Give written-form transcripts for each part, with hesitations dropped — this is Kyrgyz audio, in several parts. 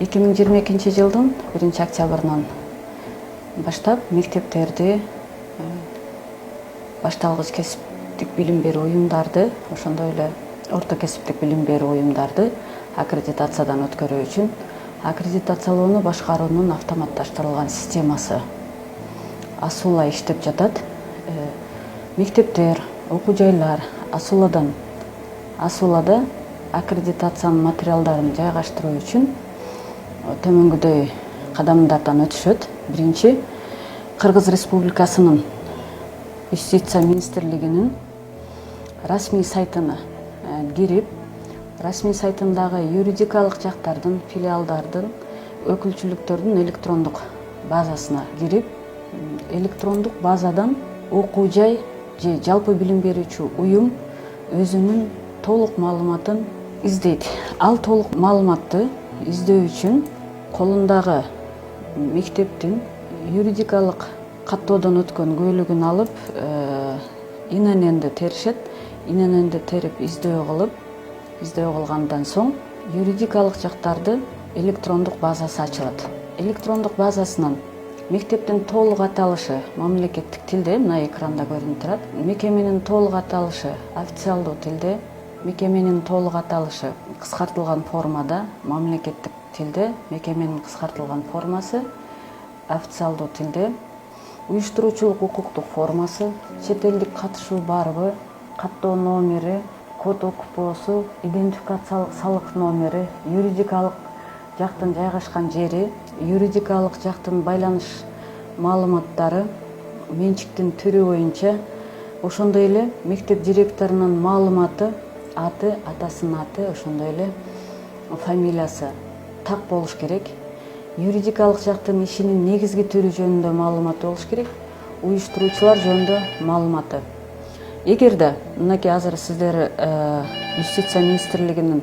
2022-жылдын 1-октябрынан баштап мектептерди, башталгыч кесиптик билим берүү уюмдарды, ошондой эле орто кесиптик билим берүү уюмдарды аккредитациядан өткөрүү үчүн аккредитациялоону башкаруунун автоматташтырылган системасы Асула иштеп жатат. Мектептер, окуу жайлар Асулада аккредитациянын материалдарын жайгаштыруу үчүн төмөнгүдөй кадамдардан өтүшөт. Биринчи, Кыргыз Республикасынын Юстиция министрлигинин расмий сайтына кирип, расмий сайтындагы юридикалык жактардын, филиалдардын, өкүлчүлүктөрдүн электрондук базасына кирип, электрондук базадан окуу жай же жалпы билим берүүчү уюм өзүнүн толук маалыматын издейт. Ал толук маалыматты издөө үчүн колундагы мектептин юридикалык каттоодон өткөн көйлөгүн алып, ИНН-ди теришет. ИНН-ди терип издөө кылгандан соң юридикалык жактарды электрондук базасы ачылат. Электрондук базасынан мектептин толук аталышы мамлекеттик тилде, мына экранда көрүнүп турат. Мекеменин толук аталышы официалдуу тилде, мекеменин толук аталышы кыскартылган формада мамлекеттик тилде, мекеменин кыскартылган формасы официалдуу тилде, уюштуруучулук укуктук формасы, чет элдик катышуу барбы, каттоо номери, код окупоосу, идентификациялык салык номери, юридикалык жактын жайгашкан жери, юридикалык жактын байланыш маалыматтары, менчиктин түрү боюнча, ошондой эле мектеп директорунун маалыматы, аты, атасынын аты, ошондой эле фамилиясы так болуш керек. Юридикалык жактын ишинин негизги түрү жөнүндө маалыматы болуш керек. Уюштуруучулар жөнүндө маалыматы. Эгерде мынакей азыр сиздер Юстиция министрлигинин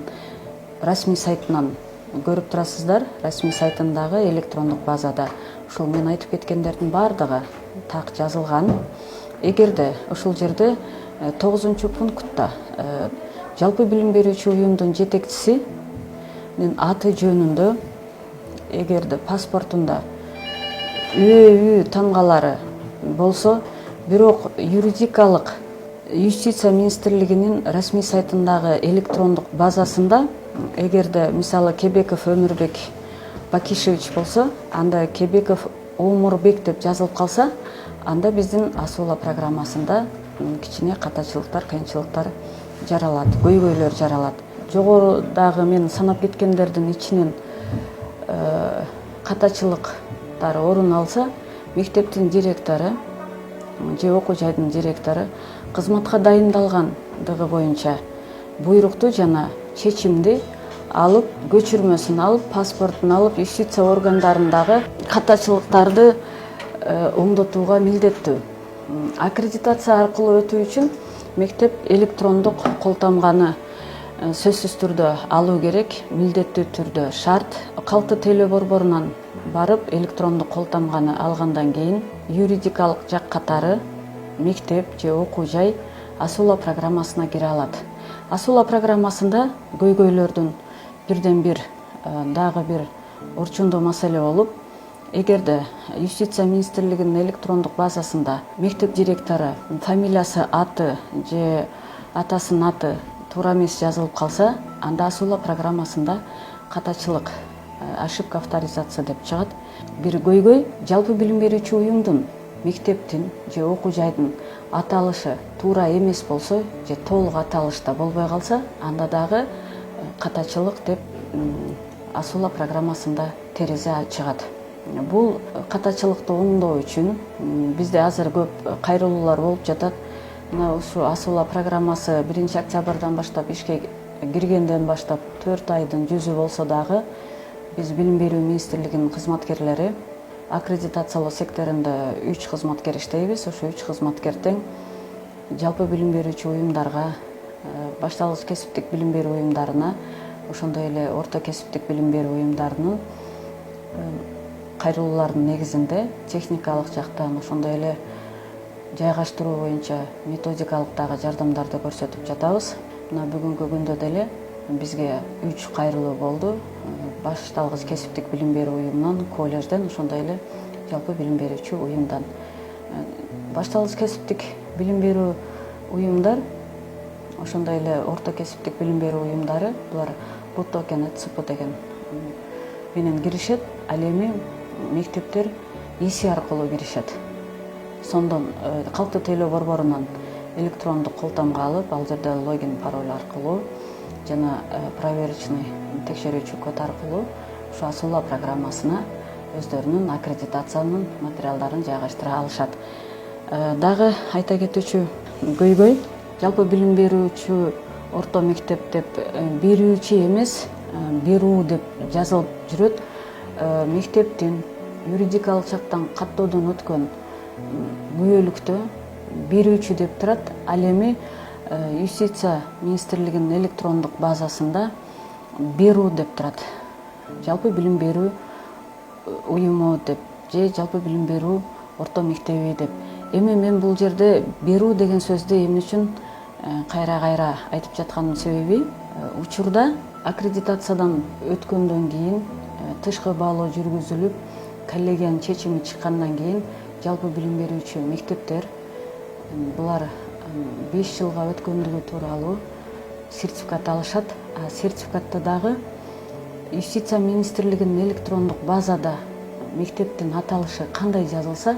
расмий сайтынан көрүп турасыздар, расмий сайтындагы электрондук базада ушул мен айтып кеткендердин баардыгы так жазылган. Эгерде ушул жерде 9-пунктта жалпы билим берүүчү уюмдун жетекчисинин аты жөнүндө, эгерде паспортунда үй тамгалары болсо, бирок юридикалык Юстиция министрлигинин расмий сайтындагы электрондук базасында, эгерде мисалы Кебеков Өмүрбек Бакишевич болсо, анда Кебеков Омурбек деп жазылып калса, анда биздин Асула программасында кичине катачылыктар, кыйынчылыктар жаралат, көйгөйлөр жаралат. Жогорудагы мен санап кеткендердин ичинен катачылыктар орун алса, мектептин директору же окуу жайдын директору кызматка дайындалгандыгы боюнча буйрукту жана чечимди алып, көчүрмөсүн алып, паспортун алып, юстиция органдарындагы катачылыктарды оңдотууга милдеттүү. Аккредитация аркылуу өтүү үчүн мектеп электрондук колтамганы сөзсүз түрдө алуу керек, милдеттүү түрдө шарт. Калты теле борборунан барып электрондук колтамганы алгандан кийин юридикалык жак катары мектеп же окуу жай Асула программасына кире алат. Асула программасында көйгөйлөрдүн бирден бир дагы бир орчундуу маселе болуп, эгерде Юстиция министрлигинин электрондук базасында мектеп директору фамилиясы, аты же атасынын аты туура эмес жазылып калса, анда Асула программасында катачылык, ошибка авторизация деп чыгат. Бир көйгөй, жалпы билим берүүчү уюмдун, мектептин же окуу жайдын аталышы туура эмес болсо, же толук аталышта болбой калса, анда дагы катачылык деп Асула программасында терезе чыгат. Бул катачылыкты оңдоо үчүн бизде азыр көп кайрылуулар болуп жатат. Мына ушу Асула программасы 1-октябрдан баштап ишке киргенден баштап 4 айдын жүзү болсо дагы биз билим берүү министрлигинин кызматкерлери аккредитациялоо секторунда 3 кызматкер иштейбиз. Ошо 3 кызматкер тең жалпы билим берүүчү уюмдарга, башталгыч кесиптик билим берүү уюмдарына, ошондой эле орто кесиптик билим берүү уюмдарынын кайрылуулардын негизинде техникалык жактан, ошондой эле жайгаштыруу боюнча методикалык дагы жардамдарды көрсөтүп жатабыз. Мына бүгүнкү күндө деле бизге 3 кайрылуу болду. башталгыч кесиптик билим берүү уюмунан, колледжден, ошондой эле жалпы билим берүүчү уюмдан. Башталгыч кесиптик билим берүү уюмдар, ошондой эле орто кесиптик билим берүү уюмдары, булар БУТОК жана ЦП деген менен киришет. Ал эми мектептер ИСИ аркылуу киришет. Сондон калктуу тейлөө борборунан электрондук колтамга алып, ал жерде логин, пароль аркылуу жана проверочный текшерүүчү код аркылуу ушу Асула программасына өздөрүнүн аккредитациянын материалдарын жайгаштыра алышат. Дагы айта кетүүчү көйгөй, жалпы билим берүүчү орто мектеп деп берүүчү эмес, берүү деп жазылып жүрөт. Мектептин юридикалык жактан каттоодон өткөн күбөлүктө берүүчү деп турат. Ал эми Юстиция министрлигинин электрондук базасында берүү деп турат. Жалпы билим берүү уюму деп же жалпы билим берүү орто мектеби деп. Эми мен бул жерде берүү деген сөздү эмне үчүн кайра айтып жатканымдын себеби, учурда аккредитациядан өткөндөн кийин, тышкы баалоо жүргүзүлүп, коллегиянын чечими чыккандан кийин жалпы билим берүүчү мектептер булар 5 жылга өткөндүгү тууралуу сертификат алышат. Сертификатта дагы Юстиция министрлигинин электрондук базада мектептин аталышы кандай жазылса,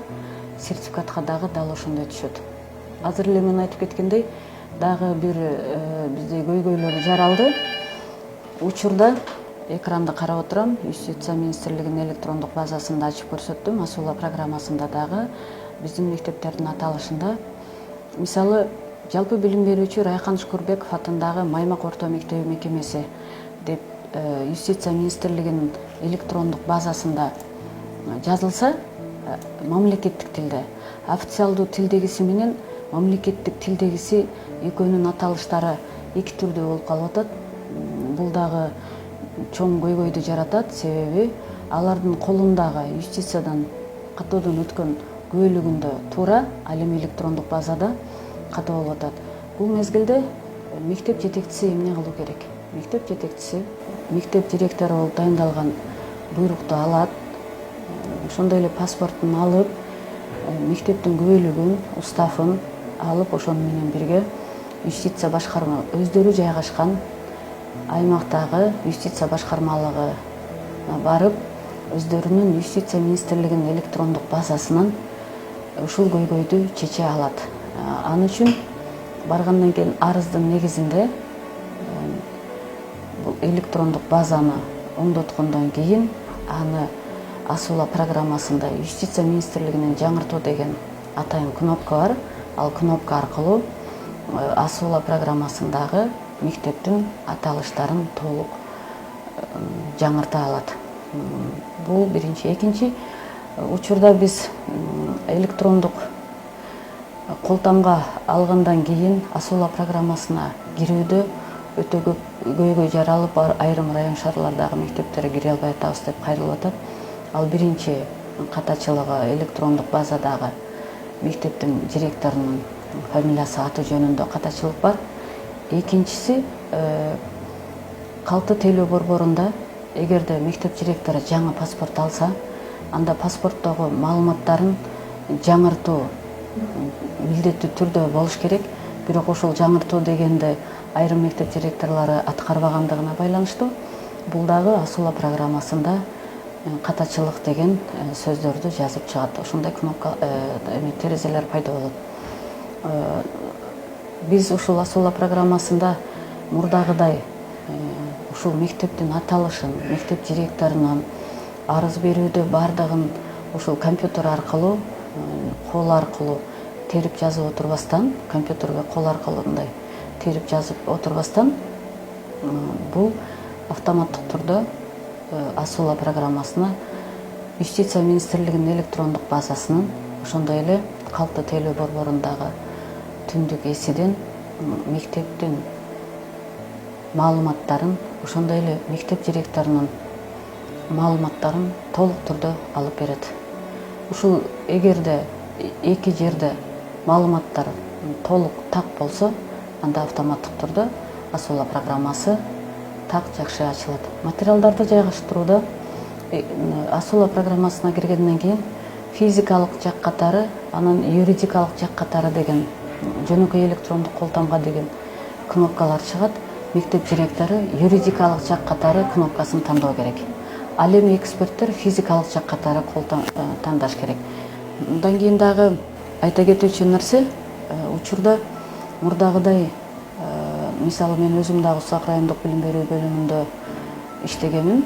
сертификатка дагы дал ошондой түшөт. Азыр эле мен айтып кеткендей, дагы бир бизде көйгөйлөр жаралды. Учурда экранды карап отурам, Юстиция министрлигинин электрондук базасында ачып көрсөттүм, Асула программасында дагы биздин мектептердин аталышында. Мисалы, жалпы билим берүүчү Райхан Шукурбеков атындагы Маймак орто мектеби мекемеси деп Юстиция министрлигинин электрондук базасында жазылса, мамлекеттик тилде, официалдуу тилдегиси менен мамлекеттик тилдегиси экөөнүн аталыштары эки түрдүү болуп калып атат. Бул дагы чоң көйгөйдү жаратат, себеби алардын колундагы юстициядан каттоодон өткөн күбөлүгүндө туура, ал эми электрондук базада ката болуп атат. Бул мезгилде мектеп жетекчиси эмне кылуу керек? Мектеп жетекчиси мектеп директору болуп дайындалган буйрукту алат, ошондой эле паспортун алып, мектептин күбөлүгүн, уставын алып, ошону менен бирге юстиция башкарма өздөрү жайгашкан аймактагы юстиция башкармалыгы барып, өздөрүнүн Юстиция министрлигинин электрондук базасынан ушул көйгөйдү чече алат. Аны үчүн баргандан кийин арыздын негизинде бул электрондук базаны оңдоткондон кийин аны Асула программасында Юстиция министрлигинин жаңыртуу деген атайын кнопка бар. Ал кнопка аркылуу Асула программасындагы мектептин аталыштарын толук жаңырта алат. Бул биринчи. Экинчи, учурда биз электрондук колтамга алгандан кийин Асула программасына кирүүдө өтө көп көйгөй жаралып, айрым район шаарлардагы мектептерге кире албай атабыз деп кайрылып атат. Ал биринчи катачылыгы электрондук базадагы мектептин директорунун фамилиясы, аты жөнүндө катачылык бар. Экинчиси, калктуу тейлөө борборунда эгерде мектеп директору жаңы паспорт алса, анда паспорттогу маалыматтарын жаңыртуу милдеттүү түрдө болуш керек. Бирок ошол жаңыртуу дегенде айрым мектеп директорлору аткарбагандыгына байланыштуу бул дагы Асула программасында катачылык деген сөздөрдү жазып чыгат. Ошондой кнопка терезелер пайда болот. Биз ушул Асула программасында мурдагыдай ушул мектептин аталышын, мектеп директорунан арыз берүүдө бардыгын ушул компьютер аркылуу, кол аркылуу терип жазып отурбастан, компьютерге кол аркылуу мындай терип жазып отурбастан, бул автоматтык түрдө Асула программасына Юстиция министрлигинин электрондук базасынын, ошондой эле калктуу тейлөө борборундагы түндүк эсиден мектептин маалыматтарын, ошондой эле мектеп директорунун маалыматтарын толук түрдө алып берет. Ушул эгерде эки жерде маалыматтар толук так болсо, анда автоматтык түрдө Асула программасы так жакшы ачылат. Материалдарды жайгаштырууда Асула программасына киргенден кийин физикалык жак катары, анан юридикалык жак катары деген жөнөкөй электрондук колтамга деген кнопкалар чыгат. Мектеп директору юридикалык жак катары кнопкасын тандоо керек. Ал эми эксперттер физикалык жак катары тандаш керек. Андан кийин дагы айта кетүүчү нерсе, учурда мурдагыдай, мисалы мен өзүм дагы Сузак райондук билим берүү бөлүмүндө иштегемин.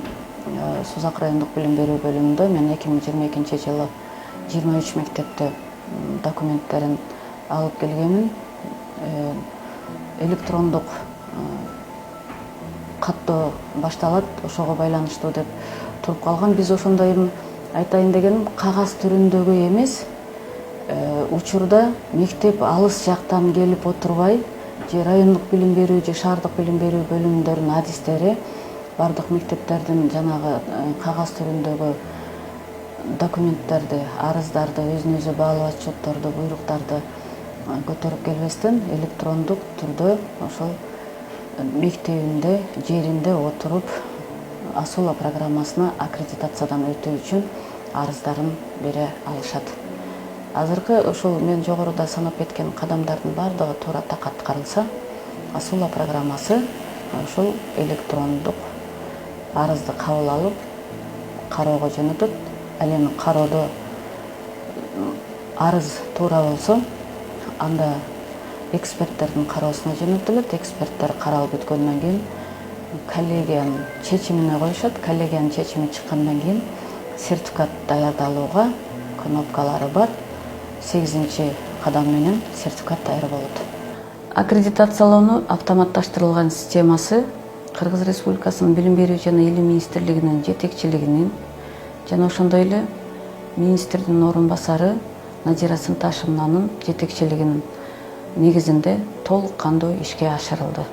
Сузак райондук билим берүү бөлүмүндө мен 2022 жылы 23 мектепте документтерин алып келгемин. Электрондук каттоо башталат, ошого байланыштуу деп туруп калган. Биз ошондой айтайын дегеним, кагаз түрүндөгү эмес, учурда мектеп алыс жактан келип отурбай, же райондук билим берүү же шаардык билим берүү бөлүмдөрүнүн адистери бардык мектептердин жанагы кагаз түрүндөгү документтерди, арыздарды, өзүнө өзү баалуу отчетторду, буйруктарды көтөрүп келбестен электрондук түрдө ошол мектебинде, жеринде отуруп Асула программасына аккредитациядан өтүү үчүн арыздарын бере алышат. Азыркы ошол мен жогоруда санап кеткен кадамдардын бардыгы туура так аткарылса, Асула программасы ошол электрондук арызды кабыл алып, кароого жөнөтөт. Ал эми кароодо арыз туура болсо, анда эксперттердин кароосуна жөнөтүлөт. Эксперттер каралып бүткөндөн кийин коллегиянын чечимине коюшат. Коллегиянын чечими чыккандан кийин сертификат даярдалууга кнопкалары бар. 8-чи кадам менен сертификат даяр болот. Аккредитациялоону автоматташтырылган системасы Кыргыз Республикасынын Билим берүү жана Илим министрлигинин жетекчилигинин жана ошондой эле министрдин орун басары Надира Сынташевнанын жетекчилигинин негизинде толук кандуу ишке ашырылды.